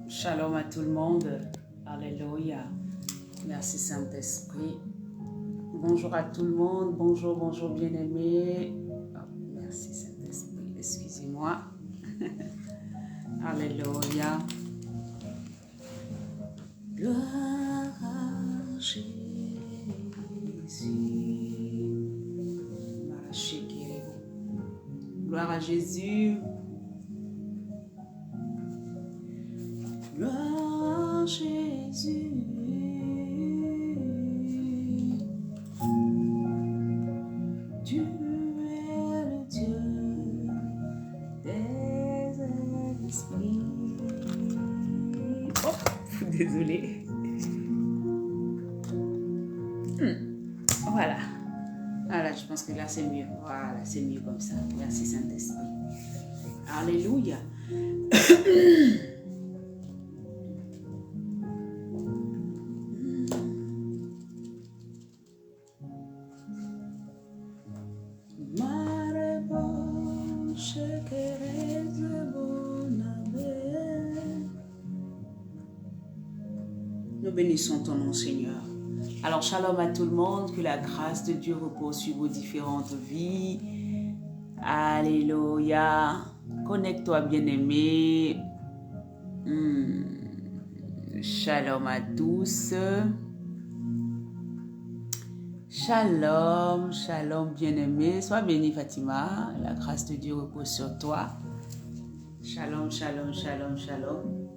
Shalom à tout le monde. Alléluia. Merci Saint-Esprit. Bonjour à tout le monde. Bonjour, bonjour bien-aimés. Oh, merci Saint-Esprit. Excusez-moi. Alléluia. Gloire à Jésus. Gloire à Jésus. Gloire à Jésus. Tu es le Dieu des esprits. Oh, désolée. Voilà. Voilà, je pense que là c'est mieux. Voilà, c'est mieux comme ça. Merci Saint-Esprit. Alléluia. Nous bénissons ton nom, Seigneur. Alors, shalom à tout le monde, que la grâce de Dieu repose sur vos différentes vies. Alléluia. Connecte-toi, bien-aimé. Shalom à tous. Shalom, shalom, bien-aimé. Sois béni, Fatima. La grâce de Dieu repose sur toi. Shalom, shalom, shalom, shalom.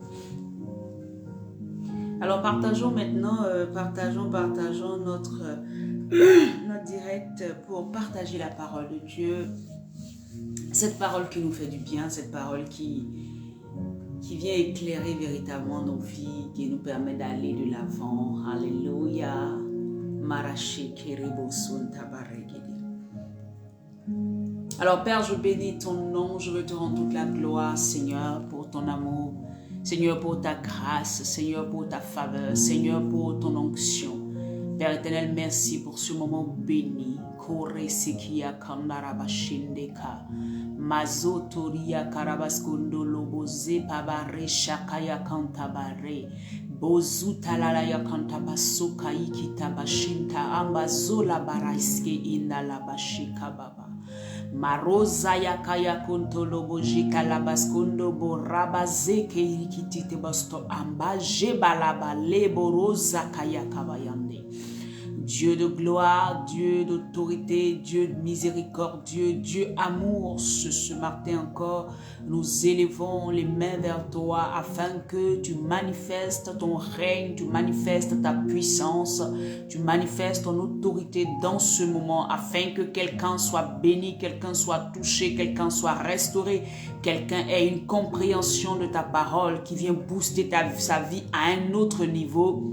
Alors, partageons maintenant, partageons notre direct pour partager la parole de Dieu. Cette parole qui nous fait du bien, cette parole qui vient éclairer véritablement nos vies, qui nous permet d'aller de l'avant. Alléluia. Alors, Père, je bénis ton nom, je veux te rendre toute la gloire, Seigneur, pour ton amour. Seigneur, pour ta grâce, Seigneur, pour ta faveur, Seigneur, pour ton onction. Père éternel, merci pour ce moment béni. Kore sekia kandarabashindeka. Mazotoria karabaskondo loboze pabare shakaya kantabare. Bozutalala ya kantabasoka ikitabashinta ambazola baraiske inda labashika baba. Maroza yakaya kontolobo jikalabaskundo boraba zeke irikitite basto amba jebalaba leboroza kaya kabayande. Dieu de gloire, Dieu d'autorité, Dieu de miséricorde, Dieu amour, ce matin encore, nous élevons les mains vers toi afin que tu manifestes ton règne, tu manifestes ta puissance, tu manifestes ton autorité dans ce moment afin que quelqu'un soit béni, quelqu'un soit touché, quelqu'un soit restauré, quelqu'un ait une compréhension de ta parole qui vient booster sa vie à un autre niveau.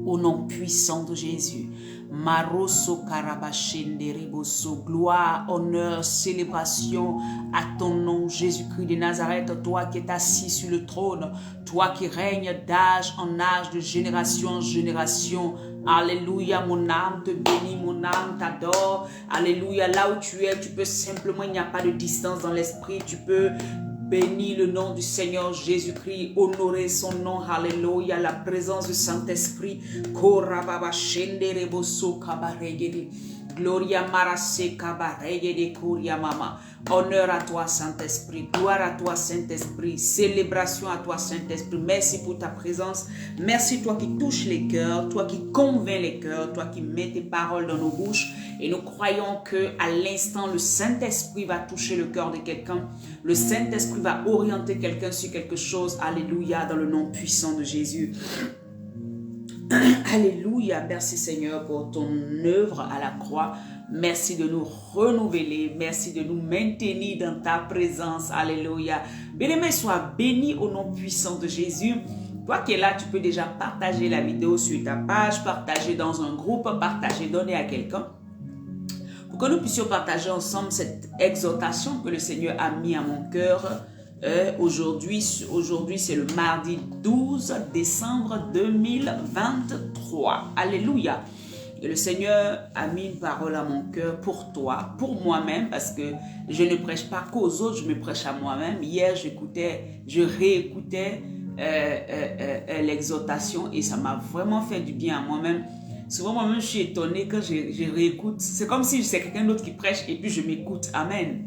Au nom puissant de Jésus. Maroso karabashende reboso. Gloire, honneur, célébration à ton nom, Jésus-Christ de Nazareth. Toi qui es assis sur le trône. Toi qui règnes d'âge en âge, de génération en génération. Alléluia, mon âme te bénit, mon âme t'adore. Alléluia, là où tu es, tu peux simplement, il n'y a pas de distance dans l'esprit. Tu peux bénis le nom du Seigneur Jésus-Christ, honorer son nom, alléluia, la présence du Saint-Esprit. Gloria marase kabaregede kuria mama. Honneur à toi, Saint-Esprit. Gloire à toi, Saint-Esprit. Célébration à toi, Saint-Esprit. Merci pour ta présence. Merci, toi qui touches les cœurs, toi qui convaincs les cœurs, toi qui mets tes paroles dans nos bouches. Et nous croyons que à l'instant, le Saint-Esprit va toucher le cœur de quelqu'un. Le Saint-Esprit va orienter quelqu'un sur quelque chose. Alléluia, dans le nom puissant de Jésus. Alléluia, merci Seigneur pour ton œuvre à la croix. Merci de nous renouveler, merci de nous maintenir dans ta présence. Alléluia. Bien-aimé, sois béni au nom puissant de Jésus. Toi qui es là, tu peux déjà partager la vidéo sur ta page, partager dans un groupe, partager, donner à quelqu'un. Pour que nous puissions partager ensemble cette exhortation que le Seigneur a mis à mon cœur. Aujourd'hui, c'est le mardi 12 décembre 2023. Alléluia. Et le Seigneur a mis une parole à mon cœur pour toi, pour moi-même, parce que je ne prêche pas qu'aux autres, je me prêche à moi-même. Hier, je réécoutais l'exhortation et ça m'a vraiment fait du bien à moi-même. Souvent, moi-même, je suis étonnée quand je réécoute. C'est comme si c'est quelqu'un d'autre qui prêche et puis je m'écoute. Amen.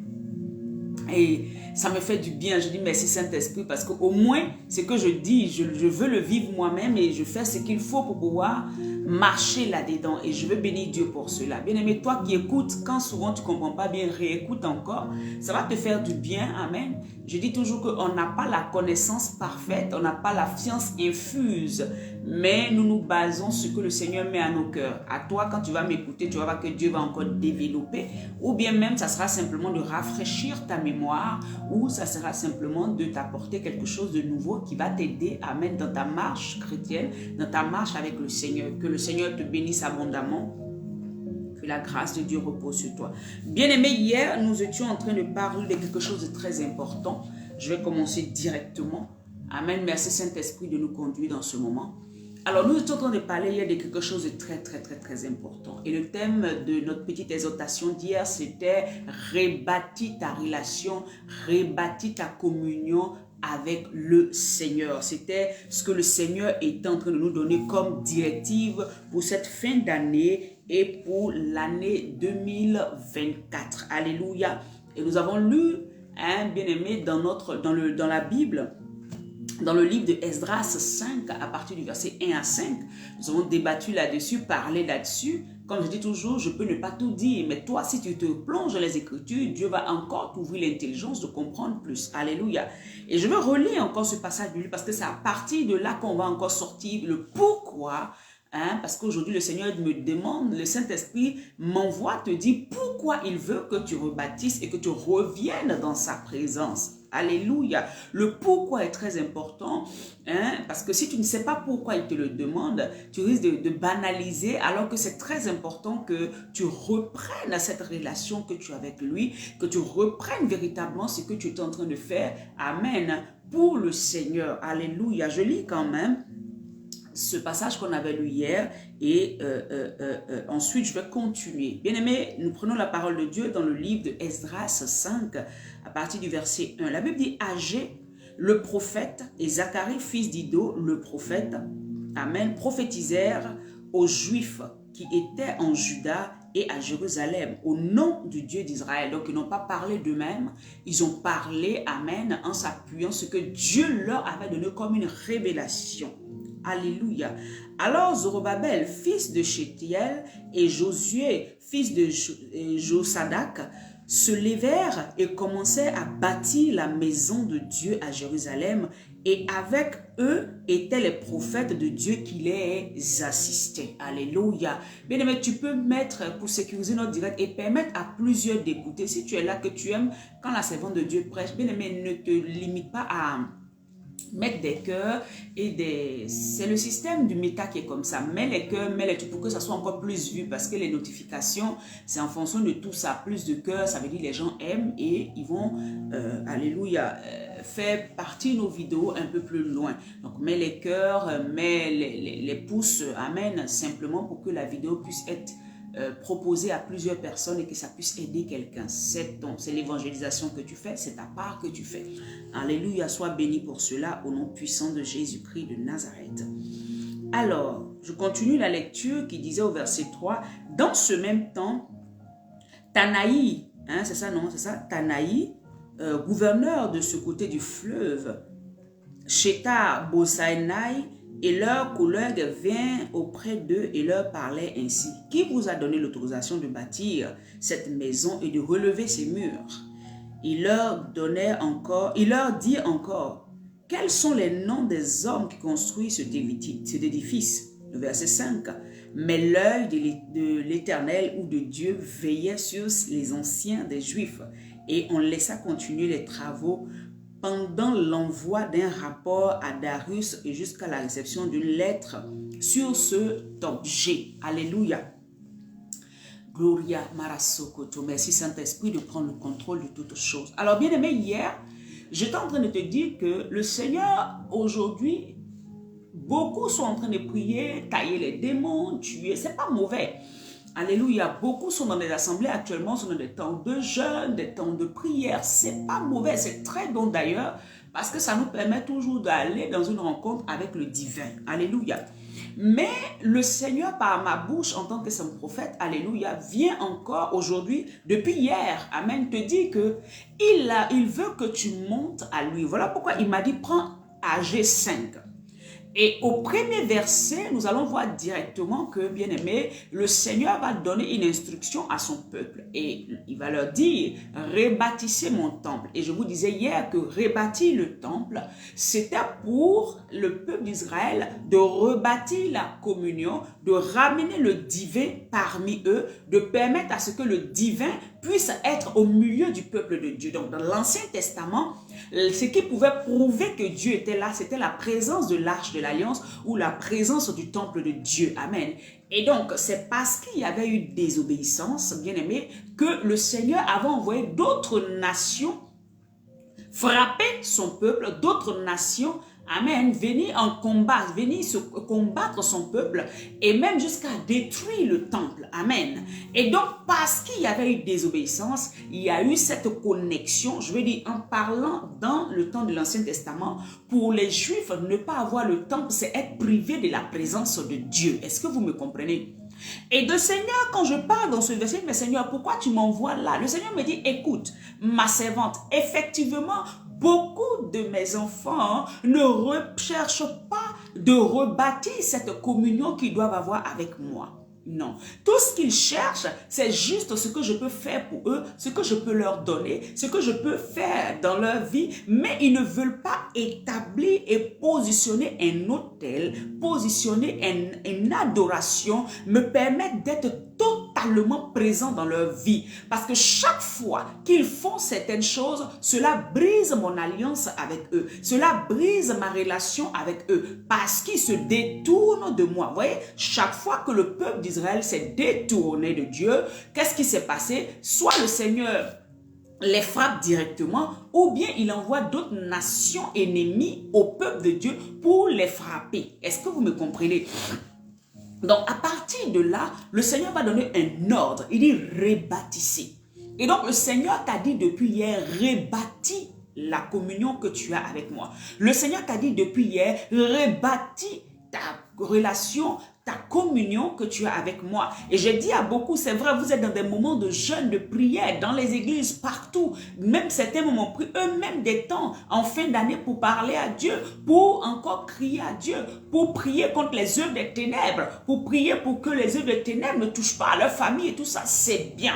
Et ça me fait du bien. Je dis merci Saint-Esprit parce qu'au moins, ce que je dis, je veux le vivre moi-même et je fais ce qu'il faut pour pouvoir marcher là-dedans. Et je veux bénir Dieu pour cela. Bien-aimé, toi qui écoutes, quand souvent tu ne comprends pas bien, réécoute encore. Ça va te faire du bien. Amen. Je dis toujours qu'on n'a pas la connaissance parfaite, on n'a pas la science infuse, mais nous nous basons sur ce que le Seigneur met à nos cœurs. À toi, quand tu vas m'écouter, tu vas voir que Dieu va encore développer, ou bien même ça sera simplement de rafraîchir ta mémoire, ou ça sera simplement de t'apporter quelque chose de nouveau qui va t'aider à mettre dans ta marche chrétienne, dans ta marche avec le Seigneur. Que le Seigneur te bénisse abondamment. Que la grâce de Dieu repose sur toi. Bien-aimé, hier, nous étions en train de parler de quelque chose de très important. Je vais commencer directement. Amen. Merci Saint-Esprit de nous conduire dans ce moment. Alors, nous étions en train de parler hier de quelque chose de très important. Et le thème de notre petite exhortation d'hier, c'était « Rebâtis ta relation, rebâtis ta communion avec le Seigneur ». C'était ce que le Seigneur est en train de nous donner comme directive pour cette fin d'année et pour l'année 2024. Alléluia. Et nous avons lu, bien-aimé, dans la Bible, dans le livre de Esdras 5, à partir du verset 1 à 5, nous avons débattu là-dessus, parlé là-dessus. Comme je dis toujours, je peux ne pas tout dire, mais toi, si tu te plonges dans les Écritures, Dieu va encore t'ouvrir l'intelligence de comprendre plus. Alléluia. Et je veux relire encore ce passage de lui parce que c'est à partir de là qu'on va encore sortir le pourquoi. Parce qu'aujourd'hui, le Seigneur me demande, le Saint-Esprit m'envoie te dire pourquoi il veut que tu rebâtisses et que tu reviennes dans sa présence. Alléluia. Le pourquoi est très important, parce que si tu ne sais pas pourquoi il te le demande, tu risques de banaliser, alors que c'est très important que tu reprennes cette relation que tu as avec lui, que tu reprennes véritablement ce que tu es en train de faire. Amen. Pour le Seigneur. Alléluia. Je lis quand même ce passage qu'on avait lu hier et ensuite je vais continuer. Bien-aimés, nous prenons la parole de Dieu dans le livre de Esdras 5 à partir du verset 1. La Bible dit: Agé, le prophète, et Zacharie, fils d'Iddo, le prophète, amen, prophétisèrent aux Juifs qui étaient en Juda et à Jérusalem au nom du Dieu d'Israël. Donc ils n'ont pas parlé d'eux-mêmes, ils ont parlé, amen, en s'appuyant sur ce que Dieu leur avait donné comme une révélation. Alléluia. Alors Zorobabel, fils de Shétiel, et Josué, fils de Josadak, se levèrent et commencèrent à bâtir la maison de Dieu à Jérusalem, et avec eux étaient les prophètes de Dieu qui les assistaient. Alléluia. Bien aimé, tu peux mettre, pour sécuriser notre direct, et permettre à plusieurs d'écouter. Si tu es là, que tu aimes quand la servante de Dieu prêche, bien aimé, ne te limite pas à mettre des cœurs et des... C'est le système du méta qui est comme ça. Mets les cœurs, mets les trucs pour que ça soit encore plus vu, parce que les notifications, c'est en fonction de tout ça. Plus de cœurs, ça veut dire les gens aiment et ils vont, alléluia, faire partir nos vidéos un peu plus loin. Donc mets les cœurs, mets les pouces, amen, simplement pour que la vidéo puisse être proposer à plusieurs personnes et que ça puisse aider quelqu'un. C'est l'évangélisation que tu fais, c'est ta part que tu fais. Alléluia, sois béni pour cela au nom puissant de Jésus-Christ de Nazareth. Alors, je continue la lecture qui disait au verset 3, dans ce même temps, Tanaï, c'est ça, non, c'est ça, Tanaï, gouverneur de ce côté du fleuve, Sheta Bosaïnaï, et leur collègue vint auprès d'eux et leur parlait ainsi. Qui vous a donné l'autorisation de bâtir cette maison et de relever ses murs? Il leur dit encore, quels sont les noms des hommes qui construisent cet édifice? Le verset 5. Mais l'œil de l'Éternel ou de Dieu veillait sur les anciens des Juifs, et on laissa continuer les travaux pendant l'envoi d'un rapport à Darius et jusqu'à la réception d'une lettre sur cet objet. Alléluia. Gloria Marasokoto. Merci Saint-Esprit de prendre le contrôle de toutes choses. Alors bien aimé, hier, j'étais en train de te dire que le Seigneur, aujourd'hui, beaucoup sont en train de prier, tailler les démons, tuer. C'est pas mauvais. Alléluia. Beaucoup sont dans des assemblées actuellement, sont dans des temps de jeûne, des temps de prière. C'est pas mauvais, c'est très bon d'ailleurs, Parce que ça nous permet toujours d'aller dans une rencontre avec le divin. Alléluia. Mais le Seigneur, par ma bouche, en tant que son prophète, alléluia, vient encore aujourd'hui, depuis hier, amen, te dire que il veut que tu montes à lui. Voilà pourquoi il m'a dit, prends AG 5. Et au premier verset, nous allons voir directement que, bien aimé, le Seigneur va donner une instruction à son peuple. Et il va leur dire, rebâtissez mon temple. Et je vous disais hier que rebâtir le temple, c'était pour le peuple d'Israël de rebâtir la communion, de ramener le divin parmi eux, de permettre à ce que le divin puisse être au milieu du peuple de Dieu. Donc, dans l'Ancien Testament, ce qui pouvait prouver que Dieu était là, c'était la présence de l'arche de l'Alliance ou la présence du temple de Dieu. Amen. Et donc, c'est parce qu'il y avait eu désobéissance, bien aimé, que le Seigneur avait envoyé d'autres nations frapper son peuple, d'autres nations, amen, venir en combat, venir se combattre son peuple et même jusqu'à détruire le temple, amen. Et donc, parce qu'il y avait eu désobéissance, il y a eu cette connexion, je veux dire, en parlant dans le temps de l'Ancien Testament, pour les Juifs, ne pas avoir le temple, c'est être privé de la présence de Dieu. Est-ce que vous me comprenez? Et de Seigneur, quand je parle dans ce verset, mais Seigneur, pourquoi tu m'envoies là? Le Seigneur me dit, écoute, ma servante, effectivement, beaucoup de mes enfants ne recherchent pas de rebâtir cette communion qu'ils doivent avoir avec moi. Non. Tout ce qu'ils cherchent, c'est juste ce que je peux faire pour eux, ce que je peux leur donner, ce que je peux faire dans leur vie, mais ils ne veulent pas établir et positionner un autel, positionner une adoration, me permettre d'être totalement présent dans leur vie. Parce que chaque fois qu'ils font certaines choses, cela brise mon alliance avec eux. Cela brise ma relation avec eux. Parce qu'ils se détournent de moi. Vous voyez, chaque fois que le peuple d'Israël s'est détourné de Dieu, qu'est-ce qui s'est passé? Soit le Seigneur les frappe directement, ou bien il envoie d'autres nations ennemies au peuple de Dieu pour les frapper. Est-ce que vous me comprenez? Donc, à partir de là, le Seigneur va donner un ordre. Il dit, rebâtissez. Et donc, le Seigneur t'a dit depuis hier, rebâtis la communion que tu as avec moi. Le Seigneur t'a dit depuis hier, rebâtis ta relation, ta communion que tu as avec moi. Et j'ai dit à beaucoup, c'est vrai, vous êtes dans des moments de jeûne, de prière, dans les églises, partout. Même certains moments pris eux-mêmes des temps en fin d'année pour parler à Dieu, pour encore crier à Dieu, pour prier contre les œuvres des ténèbres, pour prier pour que les œuvres des ténèbres ne touchent pas à leur famille et tout ça, c'est bien.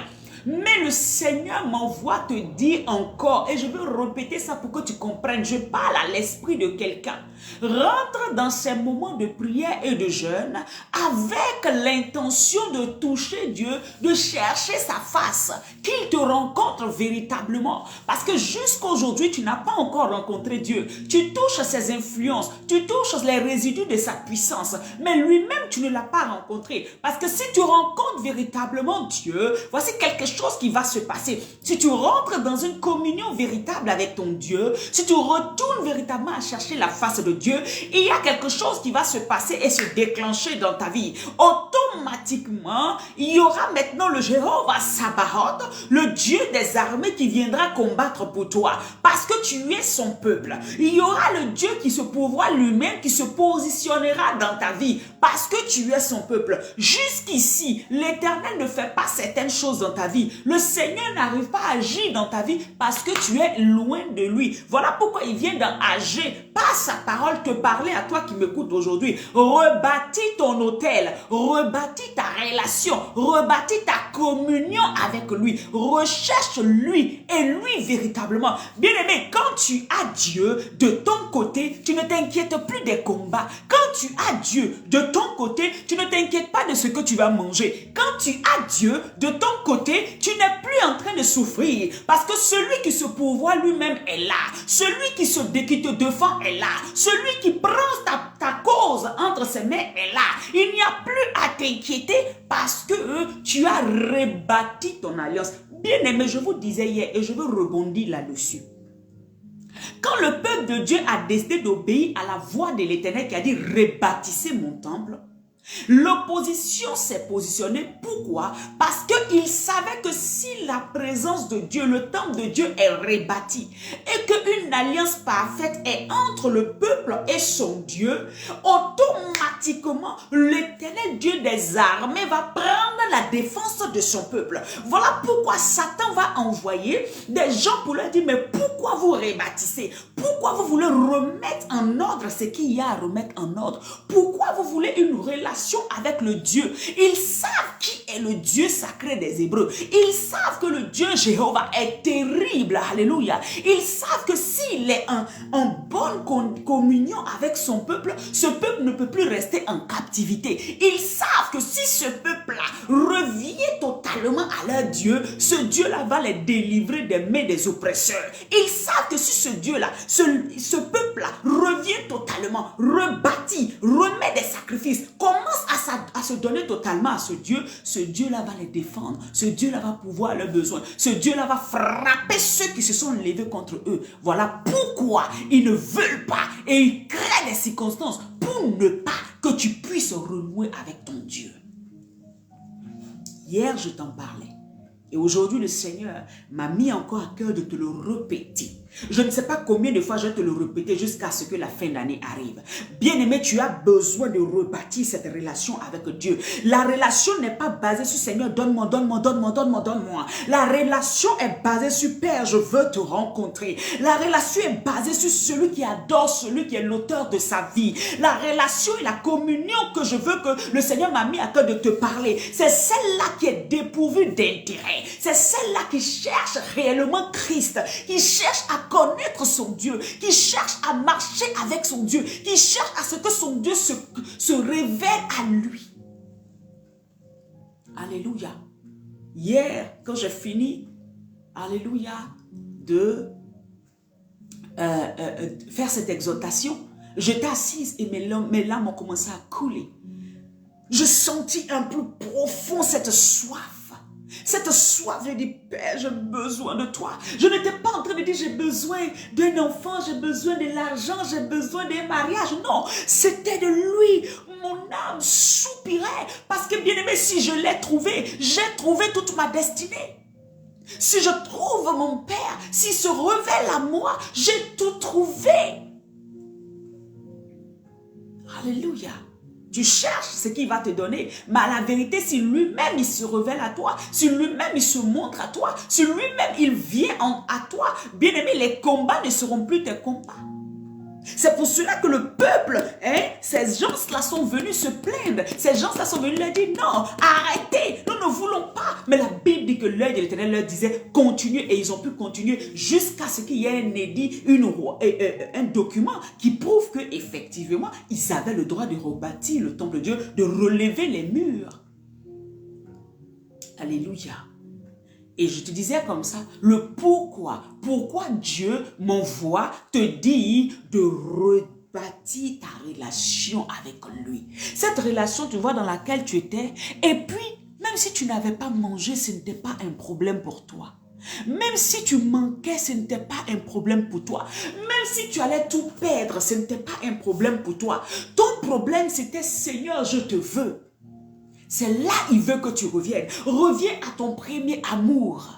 Mais le Seigneur m'envoie te dire encore, et je veux répéter ça pour que tu comprennes, je parle à l'esprit de quelqu'un. Rentre dans ces moments de prière et de jeûne avec l'intention de toucher Dieu, de chercher sa face, qu'il te rencontre véritablement. Parce que jusqu'aujourd'hui, tu n'as pas encore rencontré Dieu. Tu touches ses influences, tu touches les résidus de sa puissance, mais lui-même, tu ne l'as pas rencontré. Parce que si tu rencontres véritablement Dieu, voici quelque chose qui va se passer. Si tu rentres dans une communion véritable avec ton Dieu, si tu retournes véritablement à chercher la face de Dieu, il y a quelque chose qui va se passer et se déclencher dans ta vie. Automatiquement, il y aura maintenant le Jéhovah Sabaoth, le Dieu des armées qui viendra combattre pour toi. Parce que tu es son peuple. Il y aura le Dieu qui se pourvoit lui-même, qui se positionnera dans ta vie. Parce que tu es son peuple. Jusqu'ici, l'Éternel ne fait pas certaines choses dans ta vie. Le Seigneur n'arrive pas à agir dans ta vie parce que tu es loin de lui. Voilà pourquoi il vient dans Agé, par sa parole, te parler à toi qui m'écoutes aujourd'hui. Rebâtis ton autel, rebâtis ta relation, rebâtis ta communion avec lui. Recherche lui et lui véritablement. Bien-aimé, quand tu as Dieu de ton côté, tu ne t'inquiètes plus des combats. Quand tu as Dieu de ton côté, tu ne t'inquiètes pas de ce que tu vas manger. Quand tu as Dieu de ton côté, tu n'es plus en train de souffrir parce que celui qui se pourvoit lui-même est là. Celui qui te défend est là. Celui qui prend ta cause entre ses mains est là. Il n'y a plus à t'inquiéter parce que tu as rebâti ton alliance. Bien aimé, je vous disais hier et je veux rebondir là-dessus. Quand le peuple de Dieu a décidé d'obéir à la voix de l'Éternel qui a dit rebâtissez mon temple, L'opposition s'est positionnée. Pourquoi? Parce qu'il savait que si la présence de Dieu, le temple de Dieu est rebâti et qu'une alliance parfaite est entre le peuple et son Dieu, automatiquement, l'Éternel Dieu des armées va prendre la défense de son peuple. Voilà pourquoi Satan va envoyer des gens pour leur dire, mais pourquoi vous rebâtissez? Pourquoi vous voulez remettre en ordre ce qu'il y a à remettre en ordre? Pourquoi vous voulez une relation avec le Dieu? Ils savent qui est le Dieu sacré des Hébreux. Ils savent que le Dieu Jéhovah est terrible. Alléluia. Ils savent que s'il est en bonne communion avec son peuple, ce peuple ne peut plus rester en captivité. Ils savent que si ce peuple-là revient totalement à leur Dieu, ce Dieu-là va les délivrer des mains des oppresseurs. Ils savent que si ce Dieu-là, ce peuple-là revient totalement, rebâtit, remet des sacrifices, commence à se donner totalement à ce Dieu-là va les défendre. Ce Dieu-là va pouvoir leurs besoins. Ce Dieu-là va frapper ceux qui se sont levés contre eux. Voilà pourquoi ils ne veulent pas et ils créent des circonstances pour ne pas que tu puisses renouer avec ton Dieu. Hier, je t'en parlais. Et aujourd'hui, le Seigneur m'a mis encore à cœur de te le répéter. Je ne sais pas combien de fois je vais te le répéter jusqu'à ce que la fin d'année arrive. Bien-aimé, tu as besoin de rebâtir cette relation avec Dieu. La relation n'est pas basée sur Seigneur, donne-moi, donne-moi, donne-moi, donne-moi, donne-moi. La relation est basée sur Père, je veux te rencontrer. La relation est basée sur celui qui adore, celui qui est l'auteur de sa vie. La relation et la communion que je veux que le Seigneur m'a mis à cœur de te parler, c'est celle-là qui est dépourvue d'intérêt. C'est celle-là qui cherche réellement Christ, qui cherche à connaître son Dieu, qui cherche à marcher avec son Dieu, qui cherche à ce que son Dieu se révèle à lui. Alléluia. Hier, quand j'ai fini, alléluia, de faire cette exhortation, j'étais assise et mes larmes ont commencé à couler. Je sentis un peu profond cette soif. Cette soif, j'ai dit, Père, j'ai besoin de toi. Je n'étais pas en train de dire, j'ai besoin d'un enfant, j'ai besoin de l'argent, j'ai besoin d'un mariage. Non, c'était de lui. Mon âme soupirait. Parce que, bien aimé, si je l'ai trouvé, j'ai trouvé toute ma destinée. Si je trouve mon Père, s'il se révèle à moi, j'ai tout trouvé. Alléluia. Tu cherches ce qu'il va te donner. Mais à la vérité, si lui-même il se révèle à toi, si lui-même il se montre à toi, si lui-même il vient à toi, bien aimé, les combats ne seront plus tes combats. C'est pour cela que le peuple, ces gens-là sont venus se plaindre. Ces gens-là sont venus leur dire, non, arrêtez, nous ne voulons pas. Mais la Bible dit que l'œil de l'Éternel leur disait, continuez. Et ils ont pu continuer jusqu'à ce qu'il y ait un édit, un document qui prouve qu'effectivement, ils avaient le droit de rebâtir le temple de Dieu, de relever les murs. Alléluia. Et je te disais comme ça, le pourquoi. Pourquoi Dieu m'envoie te dire de rebâtir ta relation avec lui. Cette relation, tu vois, dans laquelle tu étais. Et puis, même si tu n'avais pas mangé, ce n'était pas un problème pour toi. Même si tu manquais, ce n'était pas un problème pour toi. Même si tu allais tout perdre, ce n'était pas un problème pour toi. Ton problème, c'était, Seigneur, je te veux. C'est là il veut que tu reviennes. Reviens à ton premier amour.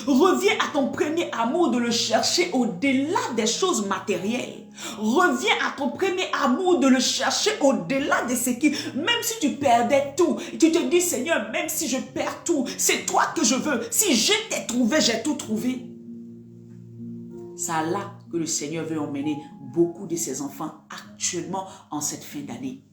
Reviens à ton premier amour de le chercher au-delà des choses matérielles. Reviens à ton premier amour de le chercher au-delà de ce qui... Même si tu perdais tout, tu te dis, Seigneur, même si je perds tout, c'est toi que je veux. Si je t'ai trouvé, j'ai tout trouvé. C'est là que le Seigneur veut emmener beaucoup de ses enfants actuellement en cette fin d'année.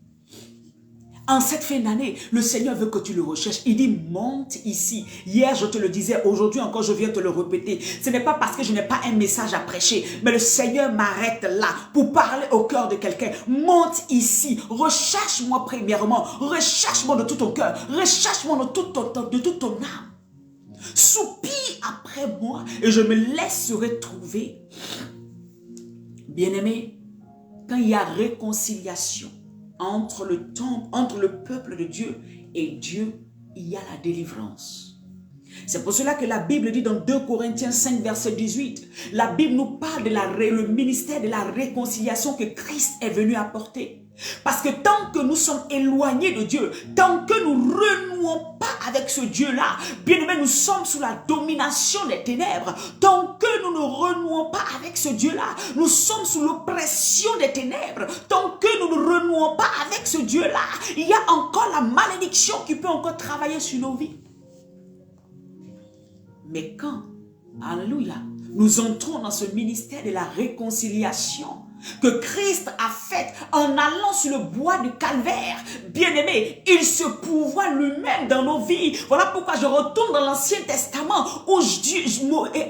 En cette fin d'année, le Seigneur veut que tu le recherches. Il dit, monte ici. Hier, je te le disais, aujourd'hui encore, je viens te le répéter. Ce n'est pas parce que je n'ai pas un message à prêcher, mais le Seigneur m'arrête là pour parler au cœur de quelqu'un. Monte ici. Recherche-moi premièrement. Recherche-moi de tout ton cœur. Recherche-moi de toute ton âme. Soupire après moi et je me laisserai trouver. Bien-aimé, quand il y a réconciliation, entre le peuple de Dieu et Dieu, il y a la délivrance. C'est pour cela que la Bible dit dans 2 Corinthiens 5, verset 18, la Bible nous parle de le ministère de la réconciliation que Christ est venu apporter. Parce que tant que nous sommes éloignés de Dieu, tant que nous ne renouons pas avec ce Dieu-là, bien aimé, nous sommes sous la domination des ténèbres. Tant que nous ne renouons pas avec ce Dieu-là, nous sommes sous l'oppression des ténèbres. Tant que nous ne renouons pas avec ce Dieu-là, il y a encore la malédiction qui peut encore travailler sur nos vies. Mais quand, alléluia, nous entrons dans ce ministère de la réconciliation que Christ a fait en allant sur le bois du calvaire, bien-aimé, il se pourvoit lui-même dans nos vies. Voilà pourquoi je retourne dans l'Ancien Testament où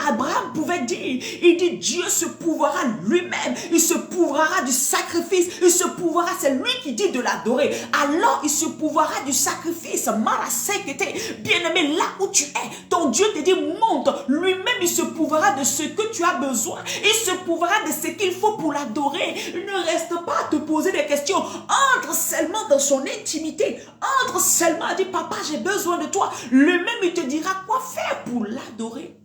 Abraham pouvait dire, il dit Dieu se pourvoira lui-même, il se pourvoira du sacrifice, il se pourvoira, c'est lui qui dit de l'adorer, alors il se pourvoira du sacrifice. Bien-aimé, là où tu es, ton Dieu te dit monte, lui-même il se pourvoira de ce que tu as besoin, il se pourvoira de ce qu'il faut pour l'adorer. Il ne reste pas à te poser des questions. Entre seulement dans son intimité. Entre seulement à dire, papa, j'ai besoin de toi. Lui-même, il te dira quoi faire pour l'adorer.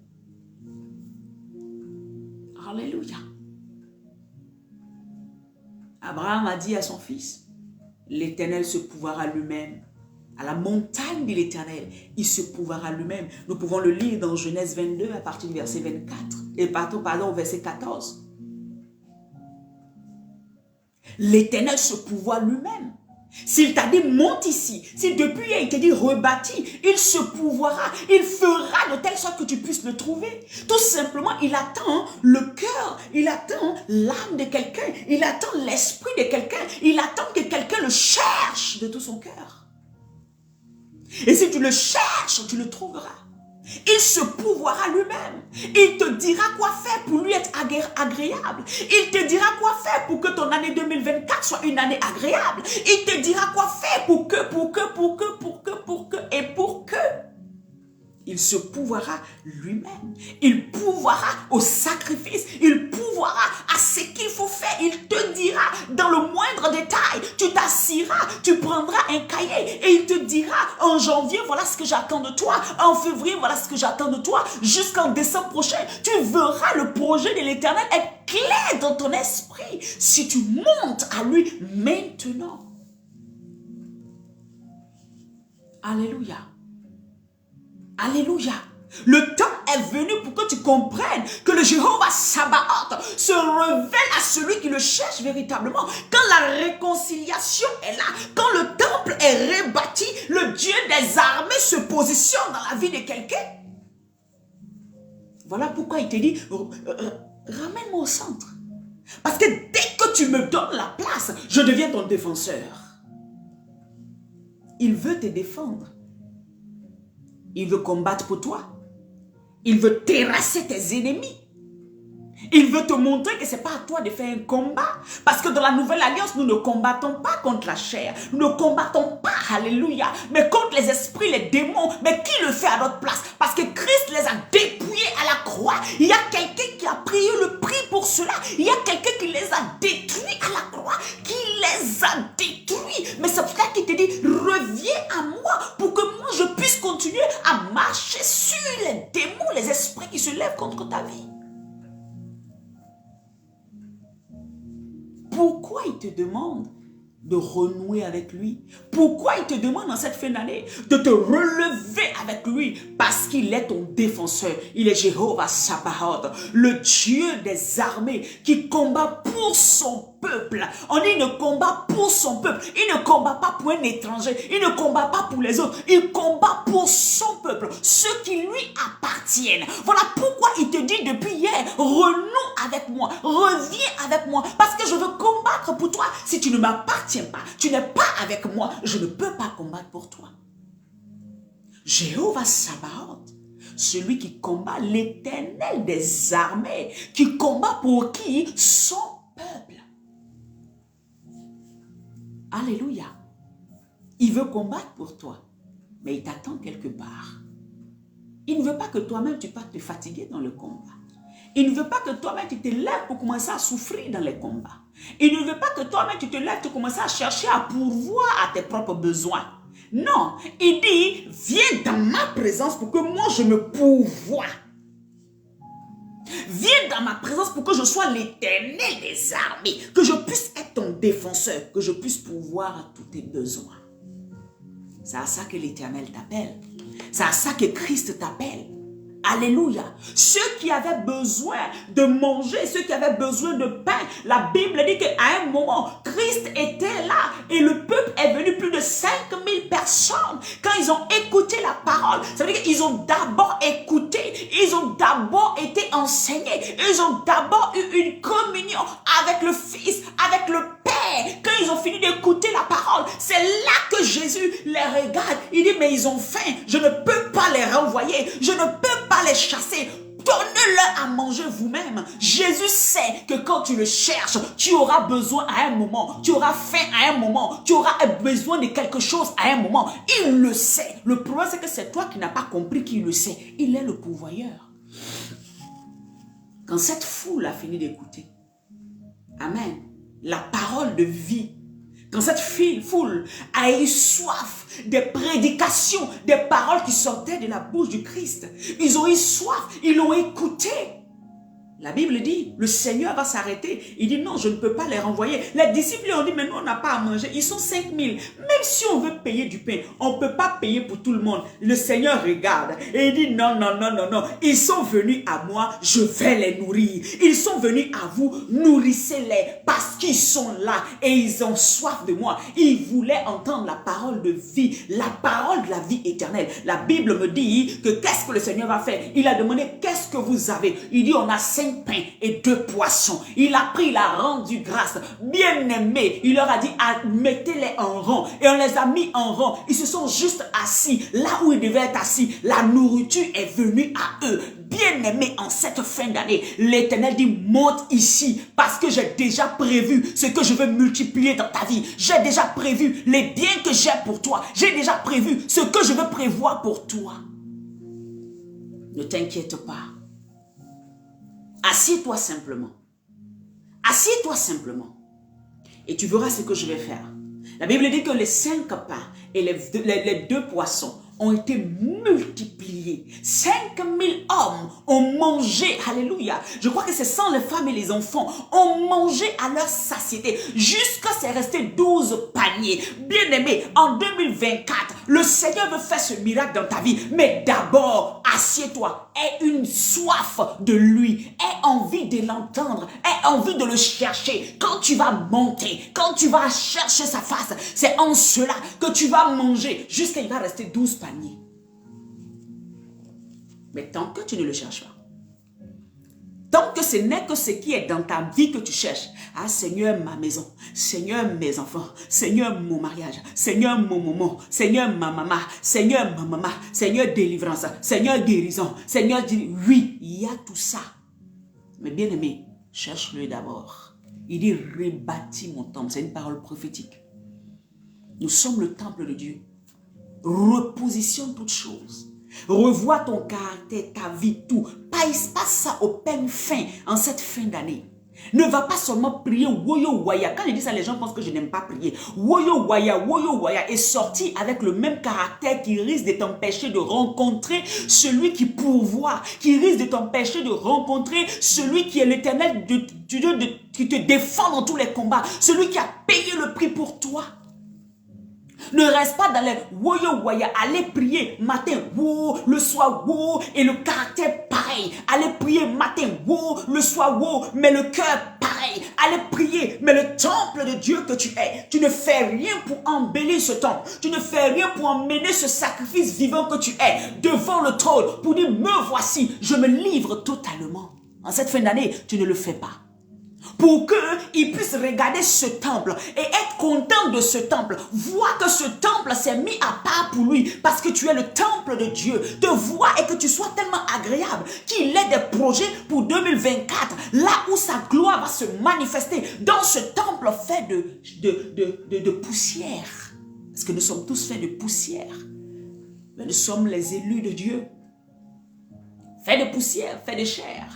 Alléluia. Abraham a dit à son fils, l'Éternel se pourvoira lui-même. À la montagne de l'Éternel, il se pourvoira lui-même. Nous pouvons le lire dans Genèse 22 à partir du verset 24. Et pardon, au verset 14. L'Éternel se pourvoit lui-même. S'il t'a dit monte ici, si depuis hier il t'a dit rebâtis, il se pourvoira, il fera de telle sorte que tu puisses le trouver. Tout simplement, il attend le cœur, il attend l'âme de quelqu'un, il attend l'esprit de quelqu'un, il attend que quelqu'un le cherche de tout son cœur. Et si tu le cherches, tu le trouveras. Il se pourvoira lui-même. Il te dira quoi faire pour lui être agréable. Il te dira quoi faire pour que ton année 2024 soit une année agréable. Il te dira quoi faire pour que. Il se pourvoira lui-même. Il pourvoira au sacrifice. Il pourvoira à ce qu'il faut faire. Il te dira dans le moindre détail. Tu t'assiras, tu prendras un cahier et il te dira en janvier, voilà ce que j'attends de toi. En février, voilà ce que j'attends de toi. Jusqu'en décembre prochain, tu verras le projet de l'Éternel être clair dans ton esprit. Si tu montes à lui maintenant. Alléluia. Alléluia. Le temps est venu pour que tu comprennes que le Jéhovah Sabaoth se révèle à celui qui le cherche véritablement. Quand la réconciliation est là, quand le temple est rebâti, le Dieu des armées se positionne dans la vie de quelqu'un. Voilà pourquoi il te dit, ramène-moi au centre. Parce que dès que tu me donnes la place, je deviens ton défenseur. Il veut te défendre. Il veut combattre pour toi. Il veut terrasser tes ennemis. Il veut te montrer que ce n'est pas à toi de faire un combat. Parce que dans la nouvelle alliance, nous ne combattons pas contre la chair. Nous ne combattons pas, alléluia, mais contre les esprits, les démons. Mais qui le fait à notre place? Parce que Christ les a dépouillés à la croix. Il y a quelqu'un qui a payé le prix pour cela. Il y a quelqu'un qui les a détruits à la croix. Qui les a détruits. Mais c'est pour ça qu'il te dit, reviens à moi pour que moi je puisse continuer à marcher sur les démons, les esprits qui se lèvent contre ta vie. Pourquoi il te demande de renouer avec lui? Pourquoi il te demande en cette fin d'année de te relever avec lui? Parce qu'il est ton défenseur. Il est Jéhovah Sabaoth, le Dieu des armées qui combat pour son peuple. On dit il ne combat pour son peuple. Il ne combat pas pour un étranger. Il ne combat pas pour les autres. Il combat pour son peuple. Ceux qui lui appartiennent. Voilà pourquoi il te dit depuis hier, renoue avec moi. Reviens avec moi. Parce que je veux combattre pour toi. Si tu ne m'appartiens pas, tu n'es pas avec moi, je ne peux pas combattre pour toi. Jéhovah Sabaoth, celui qui combat, l'Éternel des armées, qui combat pour qui? Son peuple. Alléluia. Il veut combattre pour toi, mais il t'attend quelque part. Il ne veut pas que toi-même tu partes te fatiguer dans le combat. Il ne veut pas que toi-même tu te lèves pour commencer à souffrir dans les combats. Il ne veut pas que toi-même tu te lèves pour commencer à chercher à pourvoir à tes propres besoins. Non, il dit, viens dans ma présence pour que moi je me pourvoie. Viens dans ma présence pour que je sois l'Éternel des armées, que je puisse être ton défenseur, que je puisse pourvoir à tous tes besoins. C'est à ça que l'Éternel t'appelle. C'est à ça que Christ t'appelle. Alléluia. Ceux qui avaient besoin de manger, ceux qui avaient besoin de pain, la Bible dit qu'à un moment, Christ était là et le peuple est venu, plus de 5000 personnes. Quand ils ont écouté la parole, ça veut dire qu'ils ont d'abord écouté, ils ont d'abord été enseignés, ils ont d'abord eu une communion avec le Fils, avec le Père. Quand ils ont fini d'écouter la parole, c'est là que Jésus les regarde. Il dit, mais ils ont faim, je ne peux pas les renvoyer, je ne peux pas les chasser. Donnez-leur à manger vous-même. Jésus sait que quand tu le cherches, tu auras besoin à un moment, tu auras faim à un moment, tu auras besoin de quelque chose à un moment. Il le sait. Le problème, c'est que c'est toi qui n'as pas compris qu'il le sait. Il est le pourvoyeur. Quand cette foule a fini d'écouter, amen, la parole de vie, quand cette foule a eu soif des prédications, des paroles qui sortaient de la bouche du Christ, ils ont eu soif, ils l'ont écouté. La Bible dit, le Seigneur va s'arrêter. Il dit, non, je ne peux pas les renvoyer. Les disciples ont dit, mais nous, on n'a pas à manger. Ils sont 5000. Même si on veut payer du pain, on ne peut pas payer pour tout le monde. Le Seigneur regarde et il dit, non, non, non, non, non. Ils sont venus à moi, je vais les nourrir. Ils sont venus à vous, nourrissez-les parce qu'ils sont là et ils ont soif de moi. Ils voulaient entendre la parole de vie, la parole de la vie éternelle. La Bible me dit que qu'est-ce que le Seigneur va faire? Il a demandé, qu'est-ce que vous avez? Il dit, on a 5 pains et 2 poissons. Il a pris, il a rendu grâce. Bien aimé, il leur a dit, mettez-les en rang. Et on les a mis en rang. Ils se sont juste assis là où ils devaient être assis. La nourriture est venue à eux. Bien aimé, en cette fin d'année, l'Éternel dit, monte ici parce que j'ai déjà prévu ce que je veux multiplier dans ta vie. J'ai déjà prévu les biens que j'ai pour toi. J'ai déjà prévu ce que je veux prévoir pour toi. Ne t'inquiète pas. Assieds-toi simplement. Assieds-toi simplement. Et tu verras ce que je vais faire. La Bible dit que les 5 pains et les 2 poissons ont été multipliés. 5000 hommes ont mangé, alléluia. Je crois que c'est sans les femmes et les enfants, ont mangé à leur satiété. Jusqu'à c'est resté 12 paniers. Bien aimé, en 2024, le Seigneur veut faire ce miracle dans ta vie. Mais d'abord, assieds-toi. Aie une soif de lui. Aie envie de l'entendre. Aie envie de le chercher. Quand tu vas monter, quand tu vas chercher sa face, c'est en cela que tu vas manger jusqu'à il va rester 12 paniers. Mais tant que tu ne le cherches pas, tant que ce n'est que ce qui est dans ta vie que tu cherches, ah Seigneur ma maison, Seigneur mes enfants, Seigneur mon mariage, Seigneur mon moment, Seigneur ma maman, Seigneur ma maman, Seigneur délivrance, Seigneur guérison, Seigneur oui, il y a tout ça. Mais bien aimé, cherche-le d'abord. Il dit rebâtis mon temple, c'est une parole prophétique. Nous sommes le temple de Dieu. Repositionne toutes choses. Revois ton caractère, ta vie, tout. Passe ça au peine fin en cette fin d'année. Ne va pas seulement prier woyo waya. Quand je dis ça, les gens pensent que je n'aime pas prier. Woyo waya est sorti avec le même caractère qui risque de t'empêcher de rencontrer celui qui pourvoit, qui risque de t'empêcher de rencontrer celui qui est l'Éternel qui te défend dans tous les combats, celui qui a payé le prix pour toi. Ne reste pas dans les woyo waya. Allez prier matin, wow, le soir, wow, et le caractère pareil. Allez prier matin, wow, le soir, wow, mais le cœur pareil. Allez prier, mais le temple de Dieu que tu es, tu ne fais rien pour embellir ce temple. Tu ne fais rien pour emmener ce sacrifice vivant que tu es devant le trône pour dire, me voici, je me livre totalement. En cette fin d'année, tu ne le fais pas. Pour qu'il puisse regarder ce temple et être content de ce temple. Voir que ce temple s'est mis à part pour lui parce que tu es le temple de Dieu. Te voir et que tu sois tellement agréable qu'il ait des projets pour 2024. Là où sa gloire va se manifester dans ce temple fait de poussière. Parce que nous sommes tous faits de poussière. Mais nous sommes les élus de Dieu. Faits de poussière, faits de chair.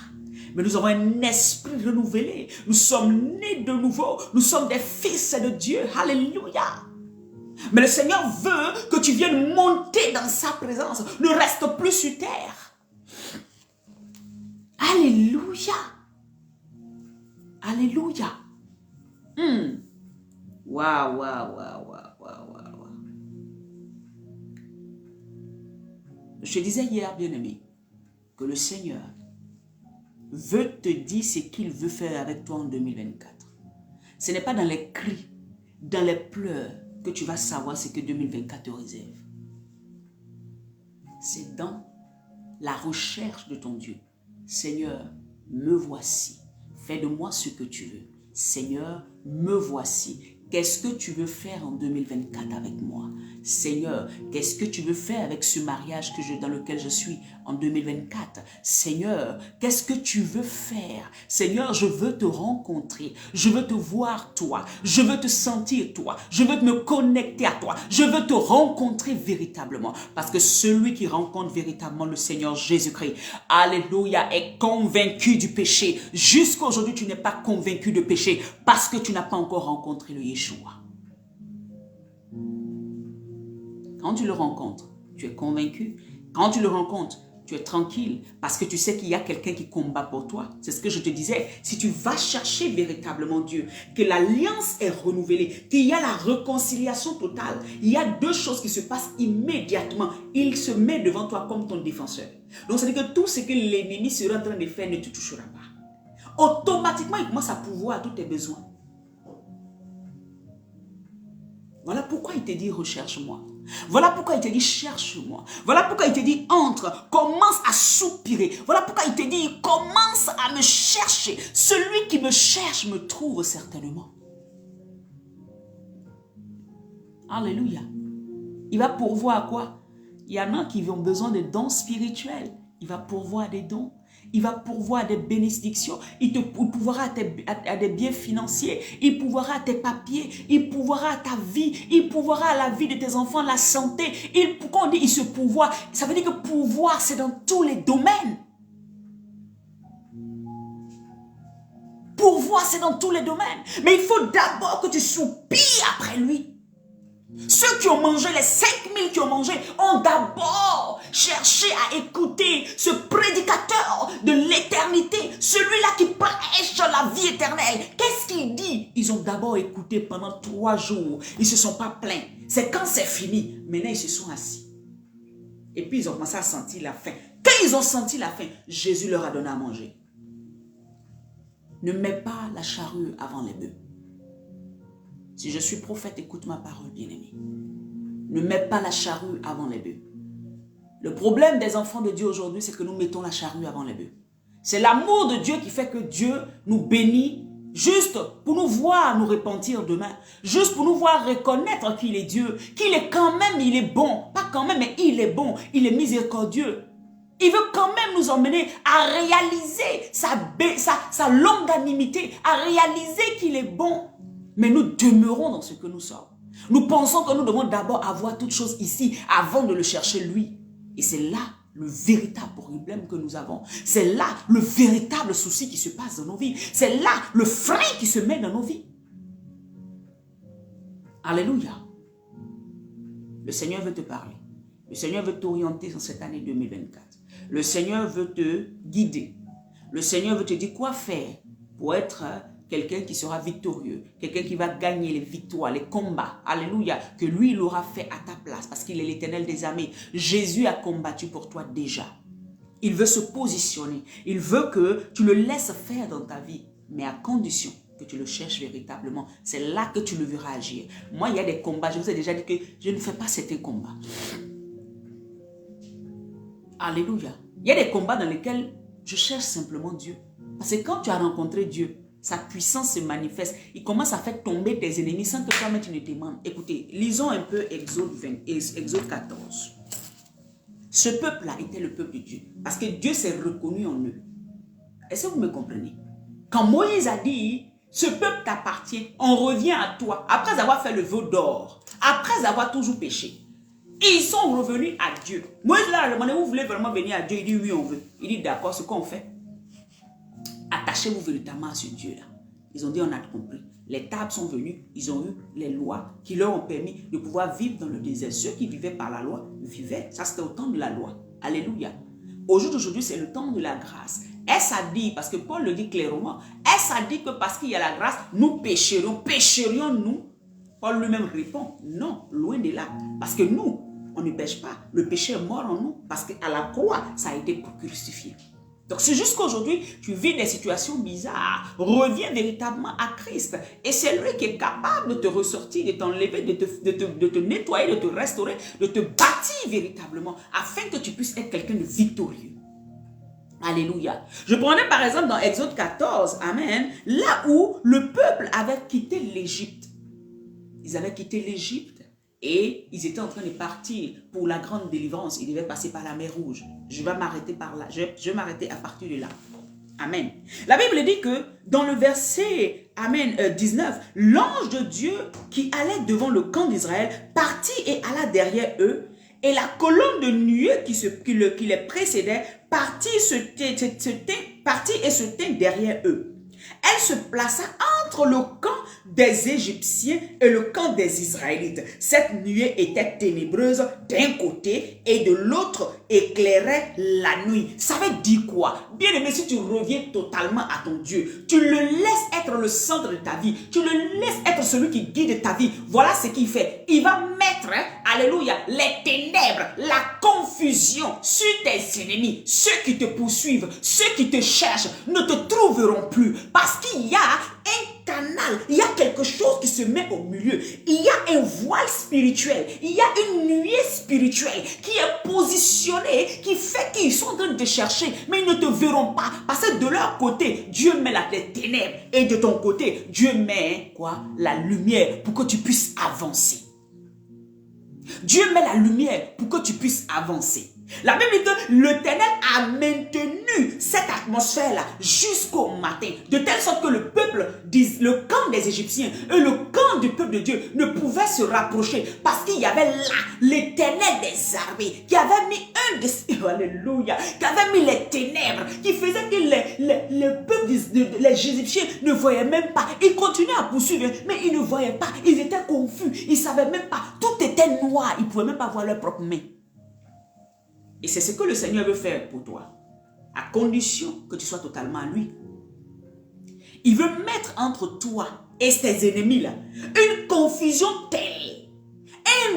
Mais nous avons un esprit renouvelé. Nous sommes nés de nouveau. Nous sommes des fils de Dieu. Alléluia. Mais le Seigneur veut que tu viennes monter dans sa présence. Ne reste plus sur terre. Alléluia. Alléluia. Waouh, waouh, waouh, waouh, waouh. Je te disais hier, bien-aimé, que le Seigneur veut te dire ce qu'il veut faire avec toi en 2024. Ce n'est pas dans les cris, dans les pleurs que tu vas savoir ce que 2024 te réserve. C'est dans la recherche de ton Dieu. Seigneur, me voici. Fais de moi ce que tu veux. Seigneur, me voici. Qu'est-ce que tu veux faire en 2024 avec moi? Seigneur, qu'est-ce que tu veux faire avec ce mariage dans lequel je suis en 2024? Seigneur, qu'est-ce que tu veux faire? Seigneur, je veux te rencontrer. Je veux te voir toi. Je veux te sentir toi. Je veux me connecter à toi. Je veux te rencontrer véritablement. Parce que celui qui rencontre véritablement le Seigneur Jésus-Christ, alléluia, est convaincu du péché. Jusqu'à aujourd'hui, tu n'es pas convaincu de péché parce que tu n'as pas encore rencontré le Yeshua. Quand tu le rencontres, tu es convaincu. Quand tu le rencontres, tu es tranquille parce que tu sais qu'il y a quelqu'un qui combat pour toi. C'est ce que je te disais. Si tu vas chercher véritablement Dieu, que l'alliance est renouvelée, qu'il y a la réconciliation totale, il y a deux choses qui se passent immédiatement. Il se met devant toi comme ton défenseur. Donc, ça veut dire que tout ce que l'ennemi sera en train de faire ne te touchera pas. Automatiquement, il commence à pouvoir à tous tes besoins. Voilà pourquoi il te dit recherche-moi. Voilà pourquoi il te dit cherche-moi. Voilà pourquoi il te dit entre, commence à soupirer. Voilà pourquoi il te dit commence à me chercher. Celui qui me cherche me trouve certainement. Alléluia. Il va pourvoir à quoi? Il y en a qui ont besoin de dons spirituels. Il va pourvoir des dons. Il va pourvoir des bénédictions. Il pourvoira à des biens financiers. Il pourvoira à tes papiers. Il pourvoira à ta vie. Il pourvoira à la vie de tes enfants, la santé. Quand on dit il se pourvoit, ça veut dire que pouvoir, c'est dans tous les domaines. Pourvoir, c'est dans tous les domaines. Mais il faut d'abord que tu soupires après lui. Ceux qui ont mangé, les 5000 qui ont mangé, ont d'abord cherché à écouter ce prédicateur de l'éternité, celui-là qui prêche la vie éternelle. Qu'est-ce qu'il dit? Ils ont d'abord écouté pendant 3 jours. Ils ne se sont pas plaints. C'est quand c'est fini, maintenant ils se sont assis. Et puis ils ont commencé à sentir la faim. Quand ils ont senti la faim, Jésus leur a donné à manger. Ne mets pas la charrue avant les bœufs. Si je suis prophète, écoute ma parole, bien-aimé. Ne mets pas la charrue avant les bœufs. Le problème des enfants de Dieu aujourd'hui, c'est que nous mettons la charrue avant les bœufs. C'est l'amour de Dieu qui fait que Dieu nous bénit juste pour nous voir nous repentir demain. Juste pour nous voir reconnaître qu'il est Dieu. Qu'il est quand même, il est bon. Pas quand même, mais il est bon. Il est miséricordieux. Il veut quand même nous emmener à réaliser sa longanimité, à réaliser qu'il est bon. Mais nous demeurons dans ce que nous sommes. Nous pensons que nous devons d'abord avoir toutes choses ici avant de le chercher lui. Et c'est là le véritable problème que nous avons. C'est là le véritable souci qui se passe dans nos vies. C'est là le frein qui se met dans nos vies. Alléluia. Le Seigneur veut te parler. Le Seigneur veut t'orienter dans cette année 2024. Le Seigneur veut te guider. Le Seigneur veut te dire quoi faire pour être quelqu'un qui sera victorieux, quelqu'un qui va gagner les victoires, les combats, alléluia, que lui, il aura fait à ta place, parce qu'il est l'Éternel des armées. Jésus a combattu pour toi déjà. Il veut se positionner, il veut que tu le laisses faire dans ta vie, mais à condition que tu le cherches véritablement. C'est là que tu le verras agir. Moi, il y a des combats, je vous ai déjà dit que je ne fais pas certains combats. Alléluia. Il y a des combats dans lesquels je cherche simplement Dieu. Parce que quand tu as rencontré Dieu, sa puissance se manifeste. Il commence à faire tomber tes ennemis sans que toi-même tu ne te demandes. Écoutez, lisons un peu Exode 14. Ce peuple-là était le peuple de Dieu. Parce que Dieu s'est reconnu en eux. Est-ce que vous me comprenez? Quand Moïse a dit, ce peuple t'appartient, on revient à toi. Après avoir fait le vœu d'or, après avoir toujours péché, ils sont revenus à Dieu. Moïse leur a demandé, vous voulez vraiment venir à Dieu? Il dit, oui, on veut. Il dit, d'accord, ce qu'on fait. Attachez-vous véritablement à ce Dieu-là. Ils ont dit, on a compris. Les tables sont venues, ils ont eu les lois qui leur ont permis de pouvoir vivre dans le désert. Ceux qui vivaient par la loi vivaient. Ça, c'était au temps de la loi. Alléluia. Au jour d'aujourd'hui, c'est le temps de la grâce. Est-ce à dire, parce que Paul le dit clairement, est-ce à dire que parce qu'il y a la grâce, nous pécherions-nous? Paul lui-même répond, non, loin de là. Parce que nous, on ne pêche pas. Le péché est mort en nous. Parce qu'à la croix, ça a été crucifié. Donc c'est juste qu'aujourd'hui, tu vis des situations bizarres. Reviens véritablement à Christ. Et c'est lui qui est capable de te ressortir, de t'enlever, de te nettoyer, de te restaurer, de te bâtir véritablement, afin que tu puisses être quelqu'un de victorieux. Alléluia. Je prenais par exemple dans Exode 14, amen, là où le peuple avait quitté l'Égypte. Ils avaient quitté l'Égypte et ils étaient en train de partir pour la grande délivrance. Ils devaient passer par la mer Rouge. Je vais m'arrêter par là. Je vais m'arrêter à partir de là. Amen. La Bible dit que dans le verset amen, 19, l'ange de Dieu qui allait devant le camp d'Israël partit et alla derrière eux. Et la colonne de nuée qui les précédait partit et se tint derrière eux. Elle se plaça entre le camp des Égyptiens et le camp des Israélites. Cette nuée était ténébreuse d'un côté et de l'autre éclairait la nuit. Ça veut dire quoi? Bien aimé, si tu reviens totalement à ton Dieu, tu le laisses être le centre de ta vie, tu le laisses être celui qui guide ta vie, voilà ce qu'il fait. Il va mettre, alléluia, les ténèbres, la confusion sur tes ennemis. Ceux qui te poursuivent, ceux qui te cherchent ne te trouveront plus parce qu'il y a un canal, il y a quelque chose qui se met au milieu. Il y a un voile spirituel, il y a une nuée spirituelle qui est positionnée, qui fait qu'ils sont en train de te chercher, mais ils ne te verront pas parce que de leur côté, Dieu met les ténèbres et de ton côté, Dieu met quoi? La lumière pour que tu puisses avancer. Dieu met la lumière pour que tu puisses avancer. La Bible dit que l'Éternel a maintenu cette atmosphère-là jusqu'au matin, de telle sorte que le peuple, le camp des Égyptiens et le camp du peuple de Dieu ne pouvaient se rapprocher parce qu'il y avait là l'Éternel des armées qui avait mis alléluia, qui avait mis les ténèbres, qui faisait que les peuples, les Égyptiens ne voyaient même pas. Ils continuaient à poursuivre, mais ils ne voyaient pas. Ils étaient confus, ils ne savaient même pas. Tout était noir, ils ne pouvaient même pas voir leurs propres mains. Et c'est ce que le Seigneur veut faire pour toi, à condition que tu sois totalement à lui. Il veut mettre entre toi et tes ennemis-là une confusion telle,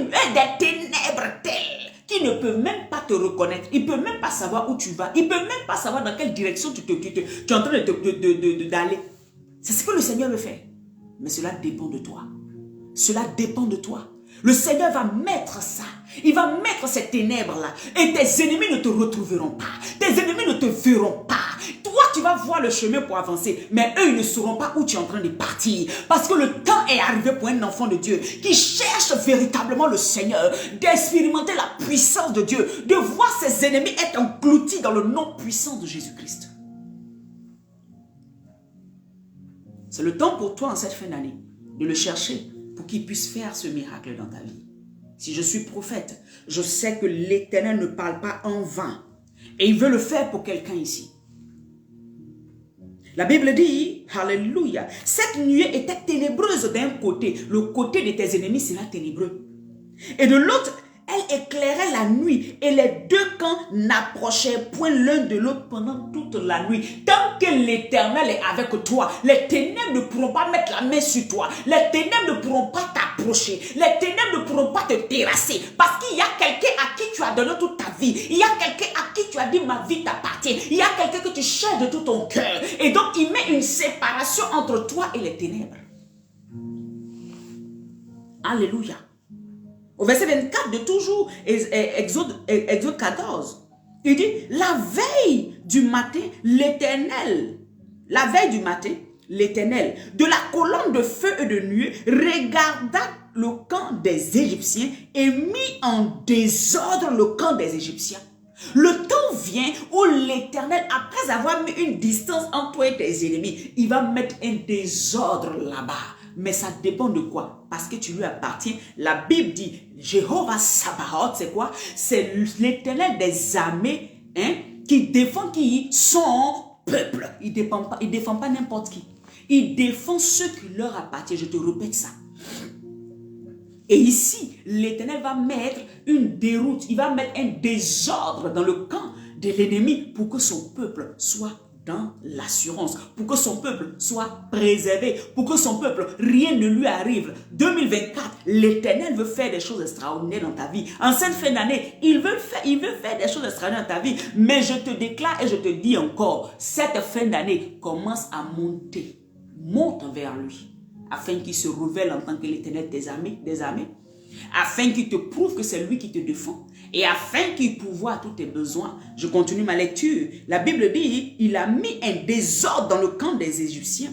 des ténèbres telles, qu'ils ne peuvent même pas te reconnaître. Ils ne peuvent même pas savoir où tu vas. Ils ne peuvent même pas savoir dans quelle direction tu es en train d'aller. C'est ce que le Seigneur veut faire. Mais cela dépend de toi. Cela dépend de toi. Le Seigneur va mettre ça. Il va mettre ces ténèbres-là. Et tes ennemis ne te retrouveront pas. Tes ennemis ne te verront pas. Toi, tu vas voir le chemin pour avancer. Mais eux, ils ne sauront pas où tu es en train de partir. Parce que le temps est arrivé pour un enfant de Dieu qui cherche véritablement le Seigneur, d'expérimenter la puissance de Dieu, de voir ses ennemis être engloutis dans le nom puissant de Jésus-Christ. C'est le temps pour toi en cette fin d'année de le chercher pour qu'il puisse faire ce miracle dans ta vie. Si je suis prophète, je sais que l'Éternel ne parle pas en vain. Et il veut le faire pour quelqu'un ici. La Bible dit, alléluia, cette nuée était ténébreuse d'un côté. Le côté de tes ennemis sera ténébreux. Et de l'autre, elle éclairait la nuit. Et les deux camps n'approchaient point l'un de l'autre pendant toute la nuit. Tant que l'Éternel est avec toi, les ténèbres ne pourront pas mettre la main sur toi. Les ténèbres ne pourront pas t'approcher. Les ténèbres ne pourront pas te terrasser. Parce qu'il y a quelqu'un à qui tu as donné toute ta vie. Il y a quelqu'un à qui tu as dit ma vie t'appartient. Il y a quelqu'un que tu cherches de tout ton cœur. Et donc il met une séparation entre toi et les ténèbres. Alléluia. Au verset 24 de toujours, Exode 14, il dit, la veille du matin, l'Éternel, de la colonne de feu et de nuée, regarda le camp des Égyptiens et mit en désordre le camp des Égyptiens. Le temps vient où l'Éternel, après avoir mis une distance entre toi et tes ennemis, il va mettre un désordre là-bas. Mais ça dépend de quoi? Parce que tu lui appartiens. La Bible dit, Jéhovah Sabaoth, c'est quoi? C'est l'Éternel des armées, qui défend qui? Son peuple. Il ne défend pas n'importe qui. Il défend ce qui leur appartient. Je te répète ça. Et ici, l'Éternel va mettre une déroute, il va mettre un désordre dans le camp de l'ennemi pour que son peuple soit dans l'assurance, pour que son peuple soit préservé, pour que son peuple, rien ne lui arrive. 2024, l'Éternel veut faire des choses extraordinaires dans ta vie. En cette fin d'année, il veut faire des choses extraordinaires dans ta vie. Mais je te déclare et je te dis encore, cette fin d'année commence à monter. Monte vers lui, afin qu'il se révèle en tant que l'Éternel des armées, afin qu'il te prouve que c'est lui qui te défend, et afin qu'il pourvoie tous tes besoins. Je continue ma lecture. La Bible dit, il a mis un désordre dans le camp des Égyptiens.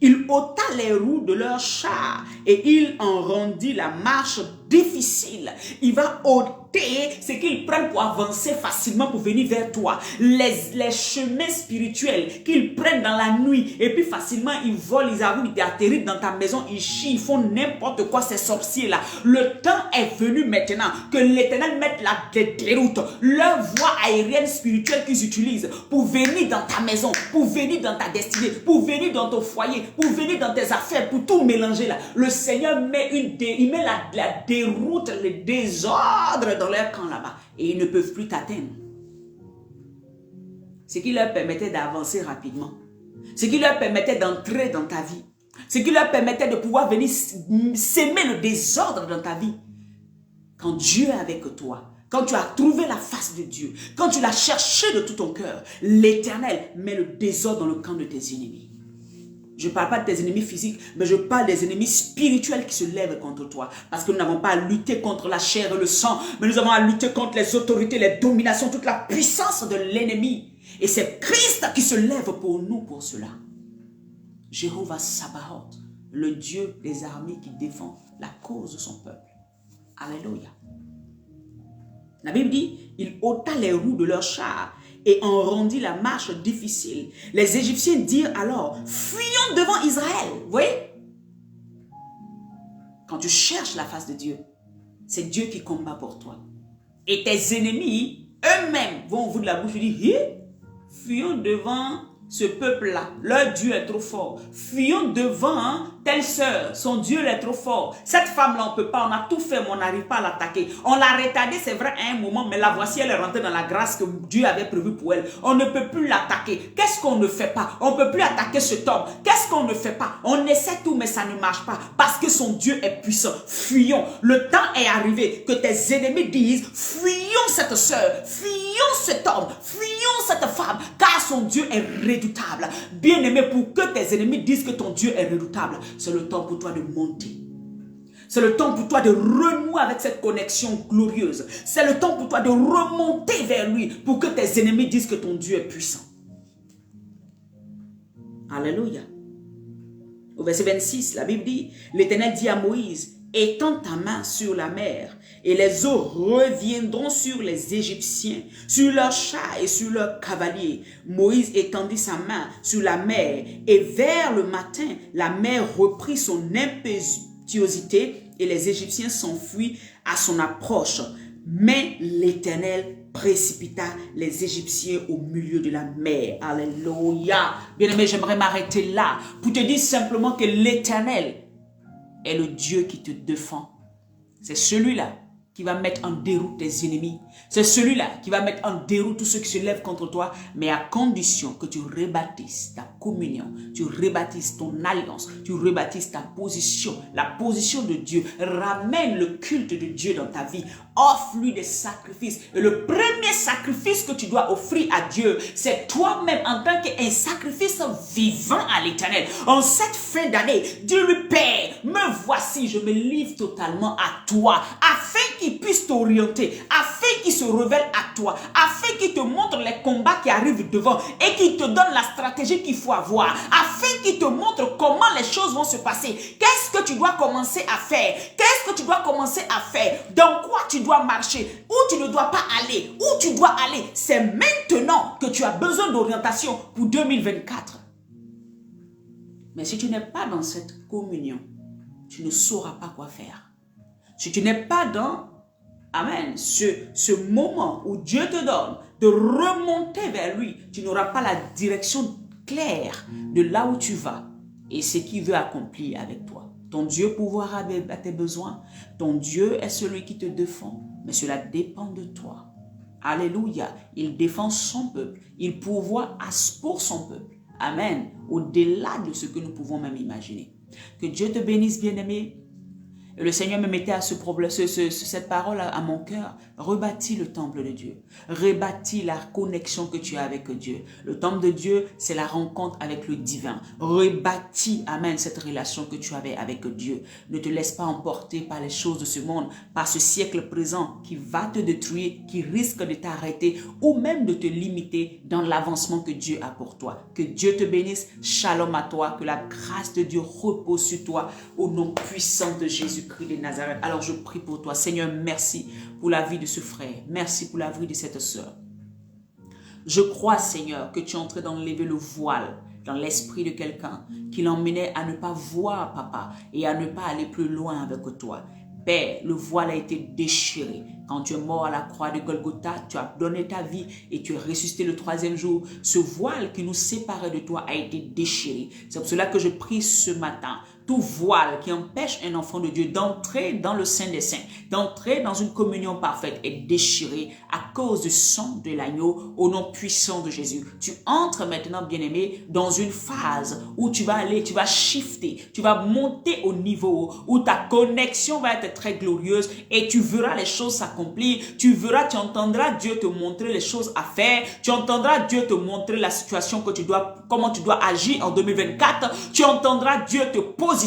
Il ôta les roues de leurs chars et il en rendit la marche difficile. Il va ôter ce qu'ils prennent pour avancer facilement pour venir vers toi. Les chemins spirituels qu'ils prennent dans la nuit et puis facilement ils volent, ils arrivent, ils atterrissent dans ta maison, ils chient, ils font n'importe quoi, ces sorciers-là. Le temps est venu maintenant que l'Éternel mette la déroute, leur voie aérienne spirituelle qu'ils utilisent pour venir dans ta maison, pour venir dans ta destinée, pour venir dans ton foyer, pour venir dans tes affaires, pour tout mélanger là. Le Seigneur met la déroute, le désordre dans leur camp là-bas. Et ils ne peuvent plus t'atteindre. Ce qui leur permettait d'avancer rapidement. Ce qui leur permettait d'entrer dans ta vie. Ce qui leur permettait de pouvoir venir s'aimer le désordre dans ta vie. Quand Dieu est avec toi, quand tu as trouvé la face de Dieu, quand tu l'as cherché de tout ton cœur, l'Éternel met le désordre dans le camp de tes ennemis. Je ne parle pas de tes ennemis physiques, mais je parle des ennemis spirituels qui se lèvent contre toi. Parce que nous n'avons pas à lutter contre la chair et le sang, mais nous avons à lutter contre les autorités, les dominations, toute la puissance de l'ennemi. Et c'est Christ qui se lève pour nous pour cela. Jéhovah Sabaoth, le Dieu des armées qui défend la cause de son peuple. Alléluia. La Bible dit, il ôta les roues de leurs chars et en rendit la marche difficile. Les Égyptiens dirent alors, fuyons devant Israël. Vous voyez? Quand tu cherches la face de Dieu, c'est Dieu qui combat pour toi. Et tes ennemis, eux-mêmes, vont ouvrir la bouche et dire, fuyons devant ce peuple-là. Leur Dieu est trop fort. Fuyons devant telle sœur. Son Dieu est trop fort. Cette femme-là, on ne peut pas. On a tout fait, mais on n'arrive pas à l'attaquer. On l'a retardée, c'est vrai, à un moment, mais la voici, elle est rentrée dans la grâce que Dieu avait prévue pour elle. On ne peut plus l'attaquer. Qu'est-ce qu'on ne fait pas? On ne peut plus attaquer cet homme. Qu'est-ce qu'on ne fait pas? On essaie tout, mais ça ne marche pas. Parce que son Dieu est puissant. Fuyons. Le temps est arrivé que tes ennemis disent, fuyons cette sœur, fuyons cet homme, fuyons cette femme, car son Dieu est redoutable. Bien-aimé, pour que tes ennemis disent que ton Dieu est redoutable, c'est le temps pour toi de monter. C'est le temps pour toi de renouer avec cette connexion glorieuse. C'est le temps pour toi de remonter vers lui pour que tes ennemis disent que ton Dieu est puissant. Alléluia. Au verset 26, la Bible dit, l'Éternel dit à Moïse, étends ta main sur la mer, et les eaux reviendront sur les Égyptiens, sur leurs chars et sur leurs cavaliers. Moïse étendit sa main sur la mer, et vers le matin, la mer reprit son impétuosité, et les Égyptiens s'enfuient à son approche. Mais l'Éternel précipita les Égyptiens au milieu de la mer. Alléluia. Bien-aimé, j'aimerais m'arrêter là pour te dire simplement que l'Éternel est le Dieu qui te défend. C'est celui-là qui va mettre en déroute tes ennemis. C'est celui-là qui va mettre en déroute tous ceux qui se lèvent contre toi, mais à condition que tu rebâtisses ta communion, tu rebâtisses ton alliance, tu rebâtisses ta position, la position de Dieu. Ramène le culte de Dieu dans ta vie. Offre-lui des sacrifices. Et le premier sacrifice que tu dois offrir à Dieu, c'est toi-même en tant qu'un sacrifice vivant à l'Éternel. En cette fin d'année, dis-lui, Père, me voici, je me livre totalement à toi, afin qu'il puisse t'orienter, afin qu'il se révèle à toi, afin qu'il te montre les combats qui arrivent devant et qu'il te donne la stratégie qu'il faut avoir, afin qu'il te montre comment les choses vont se passer. Qu'est-ce que tu dois commencer à faire? Qu'est-ce que tu dois commencer à faire? Dans quoi tu dois marcher? Où tu ne dois pas aller? Où tu dois aller? C'est maintenant que tu as besoin d'orientation pour 2024. Mais si tu n'es pas dans cette communion, tu ne sauras pas quoi faire. Si tu n'es pas dans, amen, ce moment où Dieu te donne de remonter vers lui, tu n'auras pas la direction claire de là où tu vas. et ce qu'il veut accomplir avec toi. Ton Dieu pourvoira à tes besoins. Ton Dieu est celui qui te défend, mais cela dépend de toi. Alléluia. Il défend son peuple. Il pourvoit pour son peuple. Amen. Au-delà de ce que nous pouvons même imaginer. Que Dieu te bénisse, bien-aimé. Et le Seigneur me mettait à cette parole à mon cœur. Rebâtis le temple de Dieu. Rebâtis la connexion que tu as avec Dieu. Le temple de Dieu, c'est la rencontre avec le divin. Rebâtis, amen, cette relation que tu avais avec Dieu. Ne te laisse pas emporter par les choses de ce monde, par ce siècle présent qui va te détruire, qui risque de t'arrêter ou même de te limiter dans l'avancement que Dieu a pour toi. Que Dieu te bénisse. Shalom à toi. Que la grâce de Dieu repose sur toi au nom puissant de Jésus-Christ de Nazareth. Alors je prie pour toi. Seigneur, merci pour la vie de ce frère. Merci pour la vie de cette sœur. Je crois, Seigneur, que tu es en train d'enlever le voile dans l'esprit de quelqu'un qui l'emmenait à ne pas voir, papa, et à ne pas aller plus loin avec toi. Père, le voile a été déchiré. Quand tu es mort à la croix de Golgotha, tu as donné ta vie et tu es ressuscité le 3e jour. Ce voile qui nous séparait de toi a été déchiré. C'est pour cela que je prie ce matin. Tout voile qui empêche un enfant de Dieu d'entrer dans le Saint des Saints, d'entrer dans une communion parfaite est déchiré à cause du sang de l'agneau au nom puissant de Jésus. Tu entres maintenant, bien-aimé, dans une phase où tu vas aller, tu vas shifter, tu vas monter au niveau où ta connexion va être très glorieuse et tu verras les choses s'accomplir. Tu verras, tu entendras Dieu te montrer les choses à faire. Tu entendras Dieu te montrer la situation que comment tu dois agir en 2024. Tu entendras Dieu te positionner.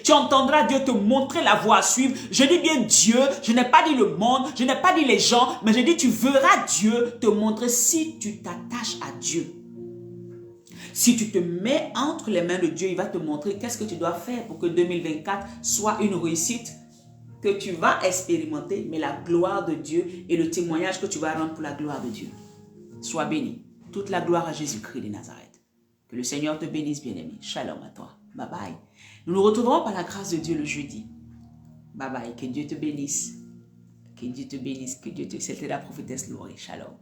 Tu entendras Dieu te montrer la voie à suivre. Je dis bien Dieu, je n'ai pas dit le monde, je n'ai pas dit les gens, mais je dis tu verras Dieu te montrer si tu t'attaches à Dieu. Si tu te mets entre les mains de Dieu, il va te montrer qu'est-ce que tu dois faire pour que 2024 soit une réussite que tu vas expérimenter, mais la gloire de Dieu et le témoignage que tu vas rendre pour la gloire de Dieu. Sois béni. Toute la gloire à Jésus-Christ de Nazareth. Que le Seigneur te bénisse, bien-aimé. Shalom à toi. Bye bye. Nous nous retrouverons par la grâce de Dieu le jeudi. Bye bye. Que Dieu te bénisse. Que Dieu te bénisse. Que Dieu te... C'était la prophétesse Laurie. Shalom.